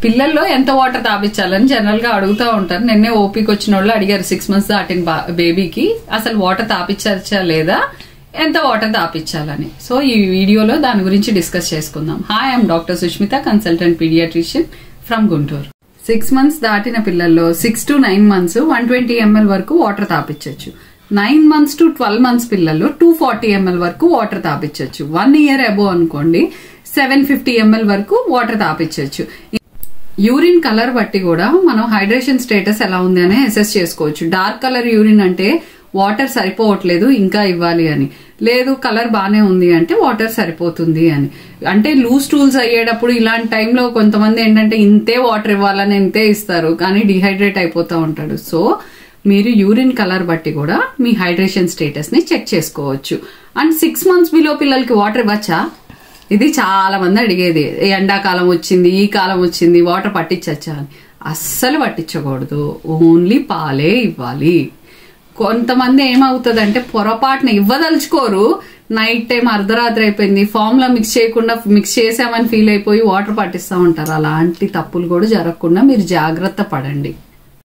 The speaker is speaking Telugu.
పిల్లల్లో ఎంత వాటర్ తాపించాలని జనరల్ గా అడుగుతూ ఉంటారు. నిన్నే ఓపీకి వచ్చిన వాళ్ళు అడిగారు 6 months దాటిన బేబీకి అసలు వాటర్ తాపించచ్చా లేదా, ఎంత వాటర్ తాపించాలని. సో ఈ వీడియోలో దాని గురించి డిస్కస్ చేసుకుందాం. Hi, I'm doctor Sushmita, consultant paediatrician from Guntur. 6 months దాటిన పిల్లల్లో 6 to 9 months 120 ml వరకు వాటర్ తాపించవచ్చు. 9 months to 12 months పిల్లల్లో 240 ml వరకు వాటర్ తాపించవచ్చు. 1 year అబోవ్ అనుకోండి 750 ml వరకు వాటర్ తాపించవచ్చు. యూరిన్ కలర్ బట్టి కూడా మనం హైడ్రేషన్ స్టేటస్ ఎలా ఉంది అని అసెస్ చేసుకోవచ్చు. డార్క్ కలర్ యూరిన్ అంటే వాటర్ సరిపోవట్లేదు, ఇంకా ఇవ్వాలి అని. లేదు కలర్ బానే ఉంది అంటే వాటర్ సరిపోతుంది అని. అంటే లూజ్ టూల్స్ అయ్యేటప్పుడు ఇలాంటి టైంలో కొంతమంది ఏంటంటే ఇంతే వాటర్ ఇవ్వాలని ఇంతే ఇస్తారు, కానీ డిహైడ్రేట్ అయిపోతూ ఉంటాడు. సో మీరు యూరిన్ కలర్ బట్టి కూడా మీ హైడ్రేషన్ స్టేటస్ ని చెక్ చేసుకోవచ్చు. అండ్ 6 months బిలో పిల్లలకి వాటర్ ఇవ్వచ్చా, ఇది చాలా మంది అడిగేది. ఎండాకాలం వచ్చింది, ఈ కాలం వచ్చింది, వాటర్ పట్టించచ్చా అని. అస్సలు పట్టించకూడదు, ఓన్లీ పాలే ఇవ్వాలి. కొంతమంది ఏమవుతుందంటే పొరపాటున ఇవ్వదలుచుకోరు, నైట్ టైం అర్ధరాత్రి అయిపోయింది, ఫార్ములా మిక్స్ చేయకుండా మిక్స్ చేసామని ఫీల్ అయిపోయి వాటర్ పట్టిస్తూ ఉంటారు. అలాంటి తప్పులు కూడా జరగకుండా మీరు జాగ్రత్త పడండి.